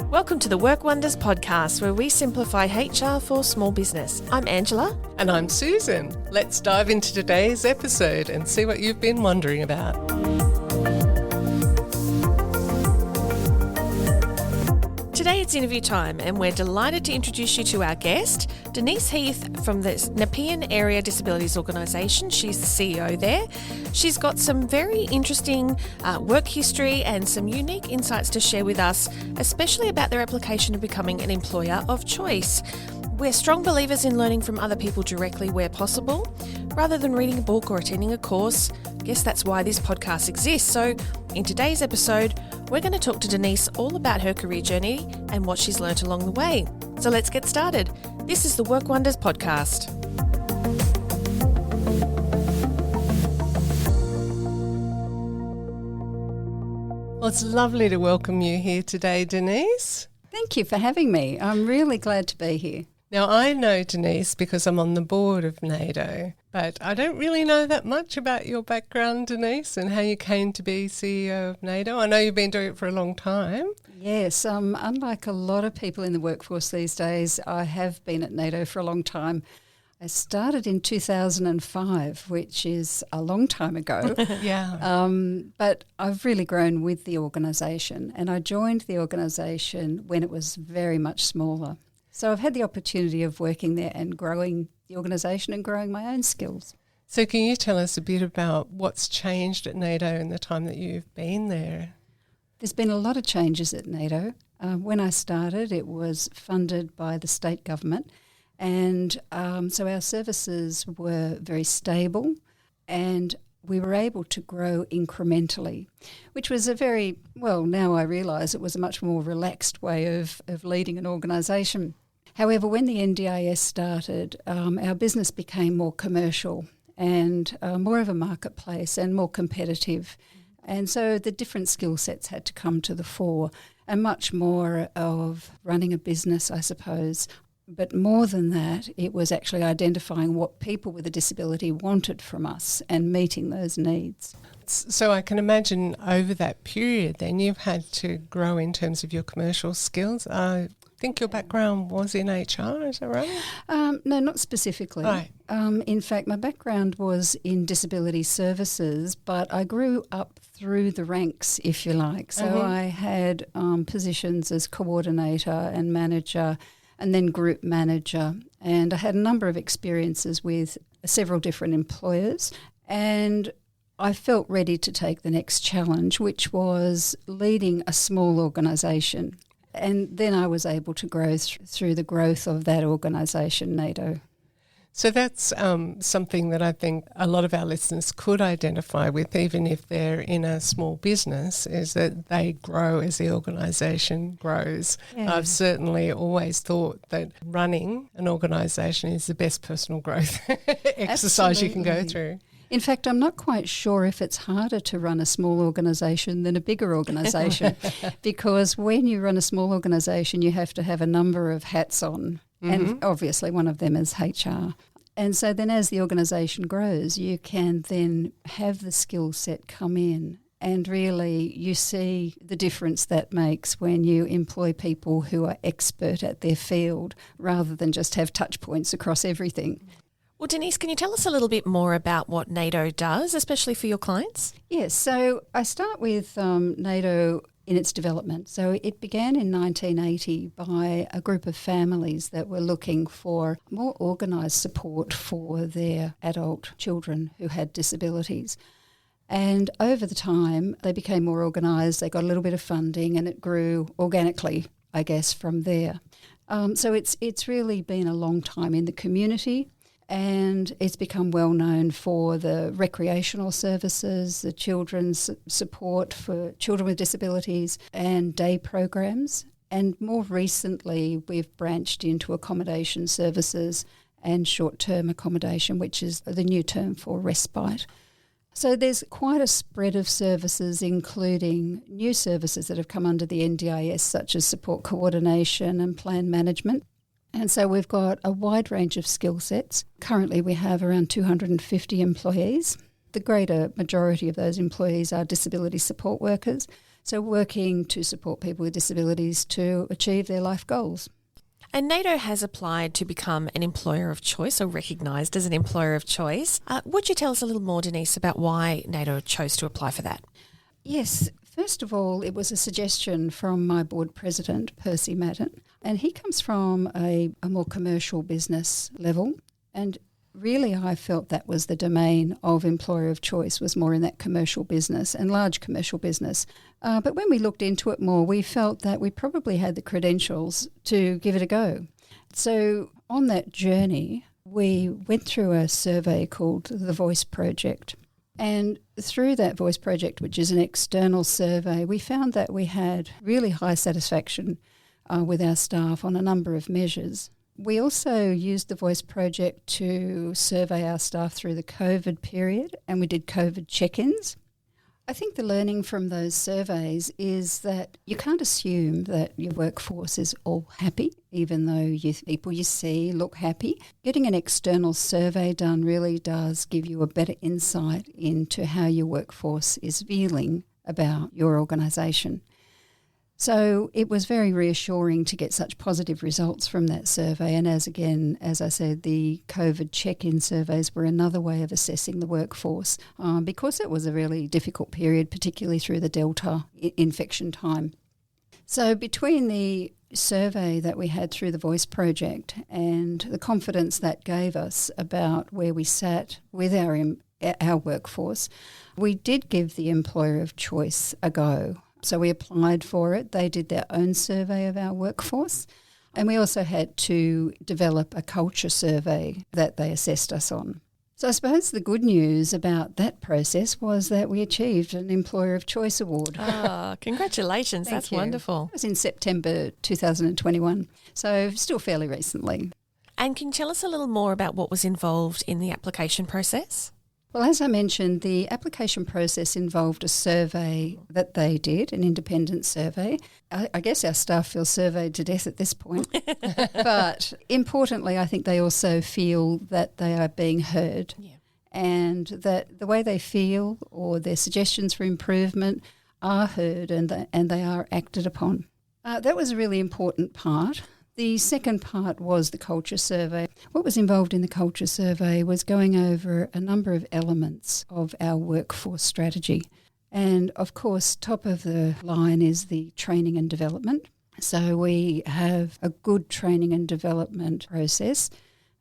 Welcome to the Work Wonders podcast, where we simplify HR for small business. I'm Angela. And I'm Susan. Let's dive into today's episode and see what you've been wondering about. Today it's interview time, and we're delighted to introduce you to our guest, Denise Heath from the Nepean Area Disabilities Organisation. She's the CEO there. She's got some very interesting work history and some unique insights to share with us, especially about their application of becoming an employer of choice. We're strong believers in learning from other people directly where possible, rather than reading a book or attending a course. I guess that's why this podcast exists. So in today's episode, we're going to talk to Denise all about her career journey and what she's learnt along the way. So let's get started. This is the Work Wonders podcast. Well, it's lovely to welcome you here today, Denise. Thank you for having me. I'm really glad to be here. Now, I know Denise because I'm on the board of NADO, but I don't really know that much about your background, Denise, and how you came to be CEO of NADO. I know you've been doing it for a long time. Yes, unlike a lot of people in the workforce these days, I have been at NADO for a long time. I started in 2005, which is a long time ago. Yeah. But I've really grown with the organisation, and I joined the organisation when it was very much smaller. So I've had the opportunity of working there and growing the organisation and growing my own skills. So can you tell us a bit about what's changed at NADO in the time that you've been there? There's been a lot of changes at NADO. When I started, it was funded by the state government, and so our services were very stable, and we were able to grow incrementally, which was a very, well, now I realise it was a much more relaxed way of leading an organisation. However, when the NDIS started, our business became more commercial and more of a marketplace and more competitive. And so the different skill sets had to come to the fore, and much more of running a business, I suppose. But more than that, it was actually identifying what people with a disability wanted from us and meeting those needs. So I can imagine over that period then you've had to grow in terms of your commercial skills. I think your background was in HR, is that right? No, not specifically. Right. In fact, my background was in disability services, but I grew up through the ranks, if you like. So I had positions as coordinator and manager, and then group manager. And I had a number of experiences with several different employers, and I felt ready to take the next challenge, which was leading a small organisation. And then I was able to grow through the growth of that organisation, NADO. So that's something that I think a lot of our listeners could identify with, even if they're in a small business, is that they grow as the organisation grows. Yeah. I've certainly always thought that running an organisation is the best personal growth exercise you can go through. In fact, I'm not quite sure if it's harder to run a small organisation than a bigger organisation, because when you run a small organisation, you have to have a number of hats on. And obviously one of them is HR. And so then as the organisation grows, you can then have the skill set come in, and really you see the difference that makes when you employ people who are expert at their field rather than just have touch points across everything. Well, Denise, can you tell us a little bit more about what NADO does, especially for your clients? Yes, so I start with NADO in its development. So it began in 1980 by a group of families that were looking for more organised support for their adult children who had disabilities. And over the time, they became more organised, they got a little bit of funding, and it grew organically, I guess, from there. So it's really been a long time in the community, and it's become well known for the recreational services, the children's support for children with disabilities, and day programs. And more recently, we've branched into accommodation services and short-term accommodation, which is the new term for respite. So there's quite a spread of services, including new services that have come under the NDIS, such as support coordination and plan management. And so we've got a wide range of skill sets. Currently we have around 250 employees. The greater majority of those employees are disability support workers. So working to support people with disabilities to achieve their life goals. And NADO has applied to become an employer of choice or recognised as an employer of choice. Would you tell us a little more, Denise, about why NADO chose to apply for that? Yes. First of all, it was a suggestion from my board president, Percy Madden, and he comes from a more commercial business level, and really I felt that was the domain of employer of choice, was more in that commercial business and large commercial business. But when we looked into it more, we felt that we probably had the credentials to give it a go. So on that journey, we went through a survey called the Voice Project. And through that Voice Project, which is an external survey, we found that we had really high satisfaction with our staff on a number of measures. We also used the Voice Project to survey our staff through the COVID period, and we did COVID check-ins. I think the learning from those surveys is that you can't assume that your workforce is all happy, even though people you see look happy. Getting an external survey done really does give you a better insight into how your workforce is feeling about your organisation. So it was very reassuring to get such positive results from that survey. And as I said, the COVID check-in surveys were another way of assessing the workforce because it was a really difficult period, particularly through the Delta infection time. So between the survey that we had through the Voice Project and the confidence that gave us about where we sat with our workforce, we did give the employer of choice a go. So we applied for it. They did their own survey of our workforce. And we also had to develop a culture survey that they assessed us on. So I suppose the good news about that process was that we achieved an Employer of Choice Award. Oh, congratulations. That's wonderful. It was in September 2021, so still fairly recently. And can you tell us a little more about what was involved in the application process? Well, as I mentioned, the application process involved a survey that they did, an independent survey. I guess our staff feel surveyed to death at this point. But importantly, I think they also feel that they are being heard and that the way they feel or their suggestions for improvement are heard and they are acted upon. That was a really important part. The second part was the culture survey. What was involved in the culture survey was going over a number of elements of our workforce strategy. And of course, top of the line is the training and development. So we have a good training and development process.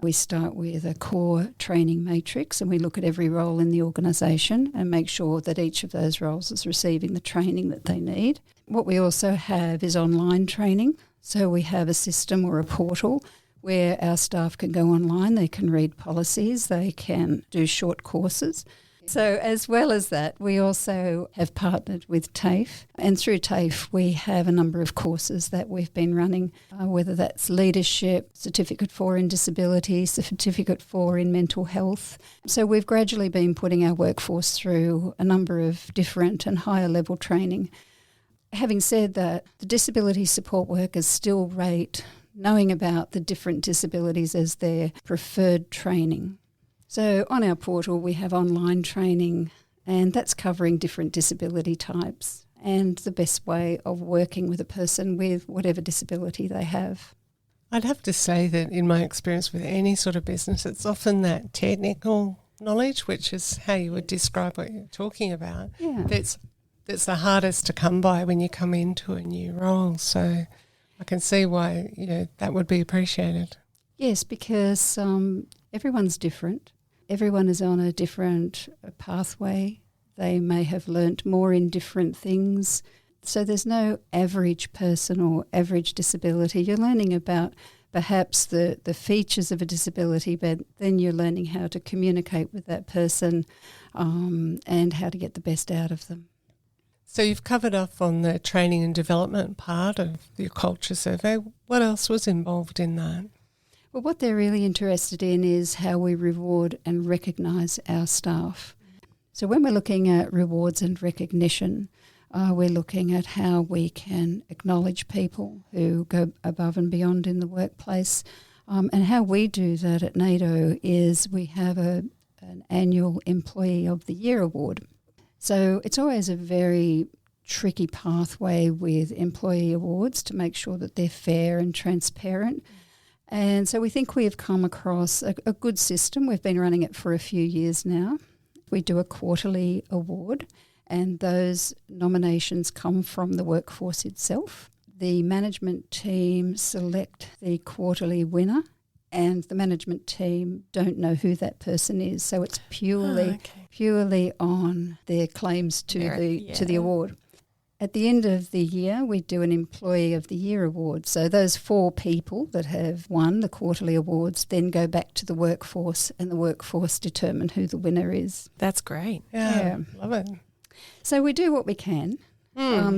We start with a core training matrix and we look at every role in the organisation and make sure that each of those roles is receiving the training that they need. What we also have is online training. So we have a system or a portal where our staff can go online, they can read policies, they can do short courses. So as well as that, we also have partnered with TAFE, and through TAFE we have a number of courses that we've been running, whether that's leadership, Certificate 4 in disability, Certificate 4 in mental health. So we've gradually been putting our workforce through a number of different and higher level training. Having said that, the disability support workers still rate knowing about the different disabilities as their preferred training. So on our portal we have online training and that's covering different disability types and the best way of working with a person with whatever disability they have. I'd have to say that in my experience with any sort of business, it's often that technical knowledge, which is how you would describe what you're talking about. Yeah. That's the hardest to come by when you come into a new role. So I can see why that would be appreciated. Yes, because everyone's different. Everyone is on a different pathway. They may have learnt more in different things. So there's no average person or average disability. You're learning about perhaps the features of a disability, but then you're learning how to communicate with that person and how to get the best out of them. So you've covered off on the training and development part of your culture survey. What else was involved in that? Well, what they're really interested in is how we reward and recognise our staff. So when we're looking at rewards and recognition, we're looking at how we can acknowledge people who go above and beyond in the workplace. And how we do that at NADO is we have an annual Employee of the Year award. So it's always a very tricky pathway with employee awards to make sure that they're fair and transparent. And so we think we have come across a good system. We've been running it for a few years now. We do a quarterly award, and those nominations come from the workforce itself. The management team select the quarterly winner, and the management team don't know who that person is. So it's purely on their claims to the award. At the end of the year, we do an Employee of the Year award. So those 4 people that have won the quarterly awards then go back to the workforce, and the workforce determine who the winner is. That's great. Yeah. Love it. So we do what we can.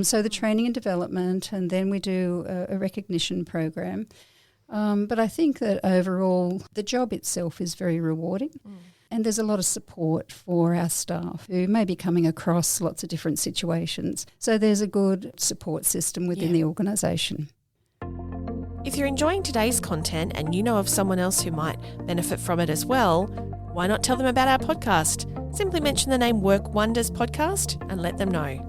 So the training and development, and then we do a recognition program. But I think that overall the job itself is very rewarding. And there's a lot of support for our staff who may be coming across lots of different situations. So there's a good support system within the organisation. If you're enjoying today's content and you know of someone else who might benefit from it as well, why not tell them about our podcast? Simply mention the name Work Wonders Podcast and let them know.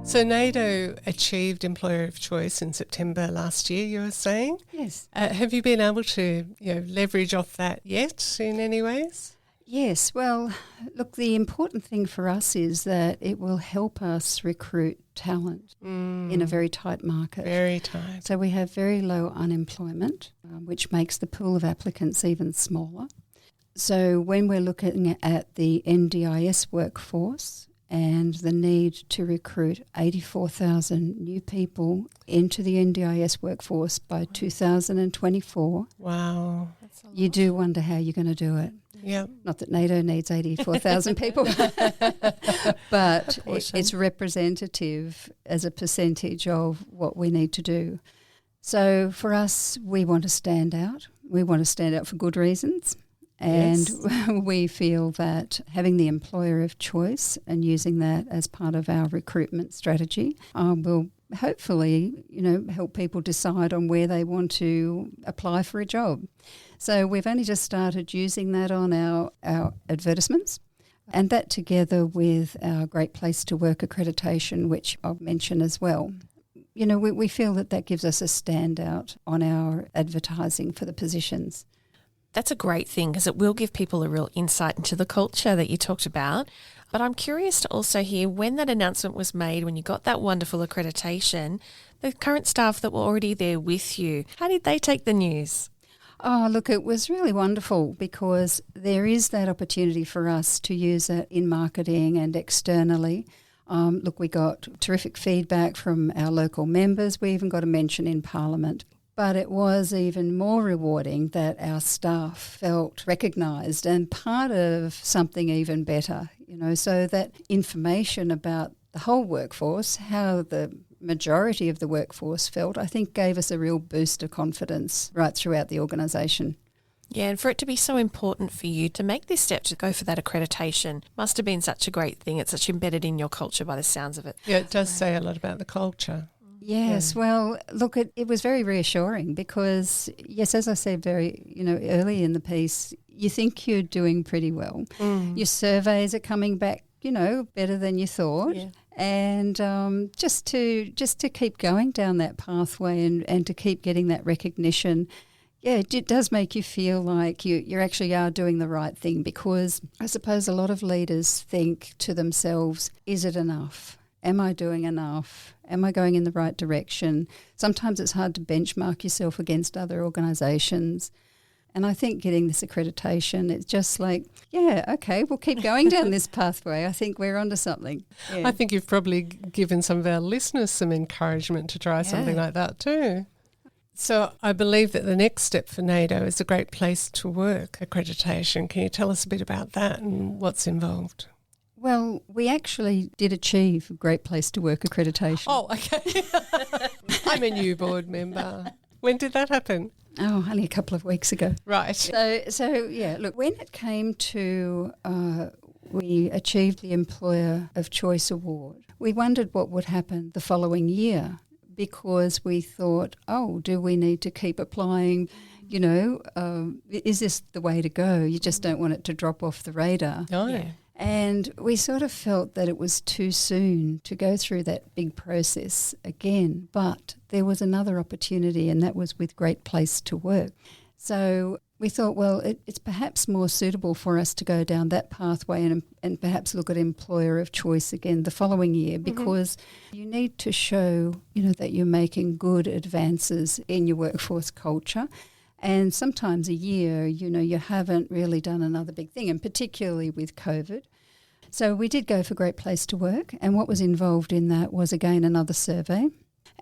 So NADO achieved Employer of Choice in September last year, you were saying? Yes. Have you been able to leverage off that yet in any ways? Yes. Well, look, the important thing for us is that it will help us recruit talent in a very tight market. Very tight. So we have very low unemployment, which makes the pool of applicants even smaller. So when we're looking at the NDIS workforce and the need to recruit 84,000 new people into the NDIS workforce by 2024. Wow. You do wonder how you're going to do it. Yeah. Not that NADO needs 84,000 people, but it's representative as a percentage of what we need to do. So for us, we want to stand out. We want to stand out for good reasons. And we feel that having the employer of choice and using that as part of our recruitment strategy will hopefully, help people decide on where they want to apply for a job. So we've only just started using that on our advertisements, and that together with our Great Place to Work accreditation, which I'll mention as well. We feel that gives us a standout on our advertising for the positions. That's a great thing because it will give people a real insight into the culture that you talked about. But I'm curious to also hear when that announcement was made, when you got that wonderful accreditation, the current staff that were already there with you, how did they take the news? Oh, look, it was really wonderful because there is that opportunity for us to use it in marketing and externally. Look, we got terrific feedback from our local members. We even got a mention in Parliament. But it was even more rewarding that our staff felt recognised and part of something even better, so that information about the whole workforce, how the majority of the workforce felt, I think gave us a real boost of confidence right throughout the organisation. Yeah, and for it to be so important for you to make this step to go for that accreditation must have been such a great thing. It's such embedded in your culture by the sounds of it. Yeah, it does say a lot about the culture. Yes, well, look, it was very reassuring because, yes, as I said very, early in the piece, you think you're doing pretty well. Your surveys are coming back, better than you thought. Yeah. And just to keep going down that pathway and to keep getting that recognition, yeah, it does make you feel like you actually are doing the right thing because I suppose a lot of leaders think to themselves, is it enough? Am I doing enough? Am I going in the right direction? Sometimes it's hard to benchmark yourself against other organisations. And I think getting this accreditation, it's just like, yeah, okay, we'll keep going down this pathway. I think we're onto something. Yeah. I think you've probably given some of our listeners some encouragement to try something like that too. So I believe that the next step for NADO is a Great Place to Work accreditation. Can you tell us a bit about that and what's involved? Well, we actually did achieve Great Place to Work accreditation. Oh, okay. I'm a new board member. When did that happen? Oh, only a couple of weeks ago. Right. So yeah, look, when it came to we achieved the Employer of Choice Award, we wondered what would happen the following year because we thought, do we need to keep applying? Is this the way to go? You just don't want it to drop off the radar. Oh, yeah. And we sort of felt that it was too soon to go through that big process again. But there was another opportunity, and that was with Great Place to Work. So we thought, well, it's perhaps more suitable for us to go down that pathway and perhaps look at employer of choice again the following year, because you need to show, that you're making good advances in your workforce culture. And sometimes a year, you haven't really done another big thing, and particularly with COVID. So we did go for Great Place to Work, and what was involved in that was, again, another survey.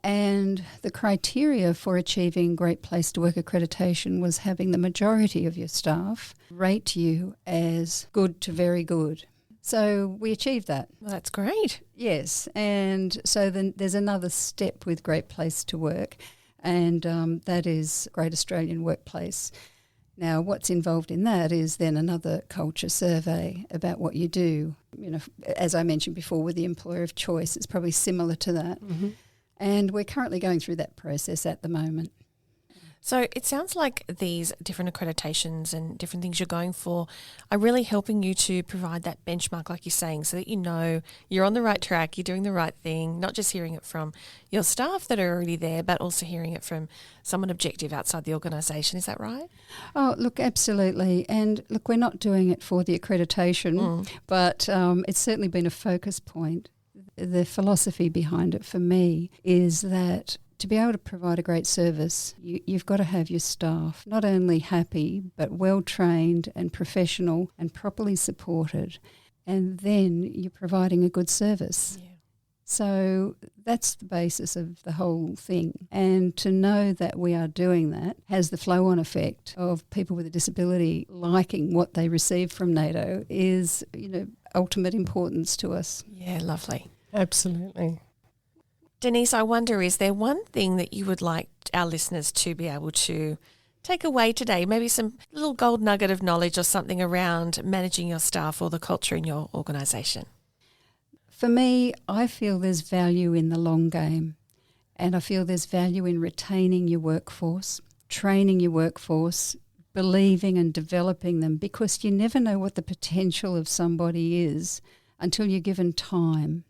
And the criteria for achieving Great Place to Work accreditation was having the majority of your staff rate you as good to very good. So we achieved that. Well, that's great. Yes, and so then there's another step with Great Place to Work, and that is Great Australian Workplace. Now, what's involved in that is then another culture survey about what you do. As I mentioned before, with the employer of choice, it's probably similar to that. And we're currently going through that process at the moment. So it sounds like these different accreditations and different things you're going for are really helping you to provide that benchmark, like you're saying, so that you're on the right track, you're doing the right thing, not just hearing it from your staff that are already there, but also hearing it from someone objective outside the organisation. Is that right? Oh, look, absolutely. And look, we're not doing it for the accreditation, but it's certainly been a focus point. The philosophy behind it for me is that to be able to provide a great service, you've got to have your staff not only happy, but well-trained and professional and properly supported. And then you're providing a good service. Yeah. So that's the basis of the whole thing. And to know that we are doing that has the flow-on effect of people with a disability liking what they receive from NADO is, ultimate importance to us. Yeah, lovely. Absolutely. Denise, I wonder, is there one thing that you would like our listeners to be able to take away today? Maybe some little gold nugget of knowledge or something around managing your staff or the culture in your organisation? For me, I feel there's value in the long game, and I feel there's value in retaining your workforce, training your workforce, believing and developing them, because you never know what the potential of somebody is until you're given time.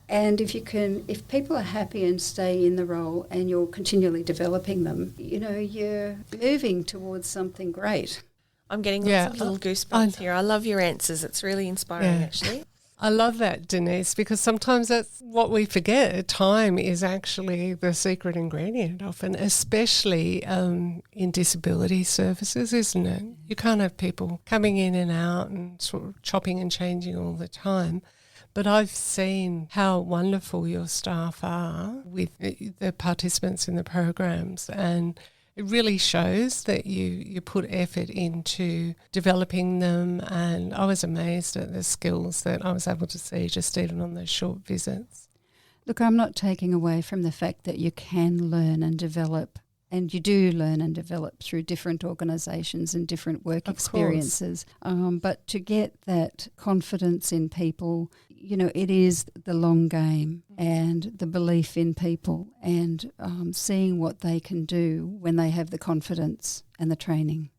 And if people are happy and stay in the role and you're continually developing them, you're moving towards something great. I'm getting lots of little goosebumps here. I love your answers. It's really inspiring, actually. I love that, Denise, because sometimes that's what we forget. Time is actually the secret ingredient often, especially in disability services, isn't it? You can't have people coming in and out and sort of chopping and changing all the time. But I've seen how wonderful your staff are with the participants in the programs, and it really shows that you put effort into developing them, and I was amazed at the skills that I was able to see just even on those short visits. Look, I'm not taking away from the fact that you can learn and develop, and you do learn and develop through different organisations and different work experiences. But to get that confidence in people, it is the long game and the belief in people and seeing what they can do when they have the confidence and the training.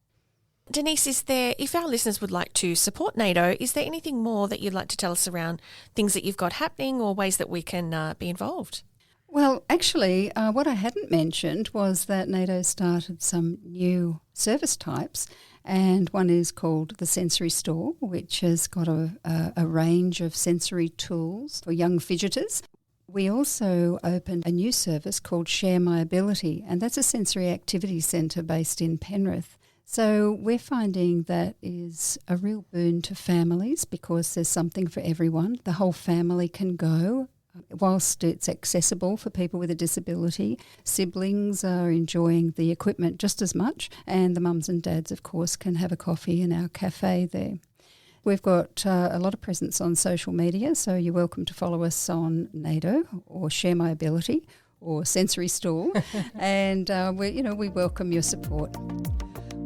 Denise, if our listeners would like to support NADO, is there anything more that you'd like to tell us around things that you've got happening or ways that we can be involved? Well, actually, what I hadn't mentioned was that NADO started some new service types, and one is called the Sensory Store, which has got a range of sensory tools for young fidgeters. We also opened a new service called Share My Ability, and that's a sensory activity centre based in Penrith. So we're finding that is a real boon to families because there's something for everyone. The whole family can go. Whilst it's accessible for people with a disability, siblings are enjoying the equipment just as much, and the mums and dads, of course, can have a coffee in our cafe there. We've got a lot of presence on social media, so you're welcome to follow us on NADO or Share My Ability or Sensory Store, and we welcome your support.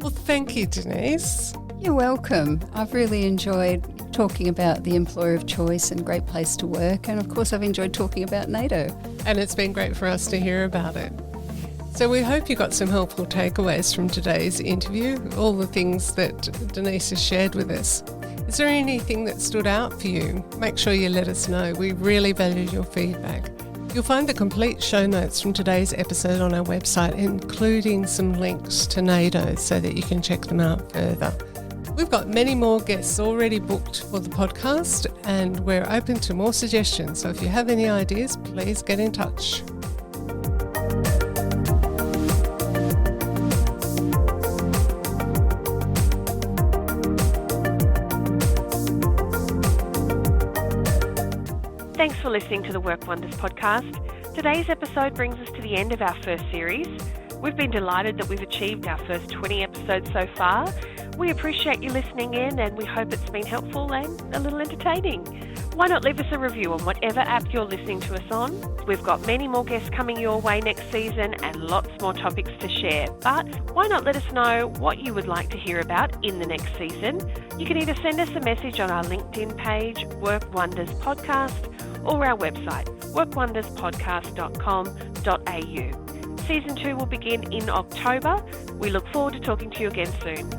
Well, thank you, Denise. You're welcome. I've really enjoyed talking about the employer of choice and Great Place to Work, and of course I've enjoyed talking about NADO. And it's been great for us to hear about it. So we hope you got some helpful takeaways from today's interview, all the things that Denise has shared with us. Is there anything that stood out for you? Make sure you let us know. We really value your feedback. You'll find the complete show notes from today's episode on our website, including some links to NADO so that you can check them out further. We've got many more guests already booked for the podcast, and we're open to more suggestions. So if you have any ideas, please get in touch. Thanks for listening to the Work Wonders podcast. Today's episode brings us to the end of our first series. We've been delighted that we've achieved our first 20 episodes so far. We appreciate you listening in, and we hope it's been helpful and a little entertaining. Why not leave us a review on whatever app you're listening to us on? We've got many more guests coming your way next season and lots more topics to share. But why not let us know what you would like to hear about in the next season? You can either send us a message on our LinkedIn page, Work Wonders Podcast, or our website, workwonderspodcast.com.au. Season 2 will begin in October. We look forward to talking to you again soon.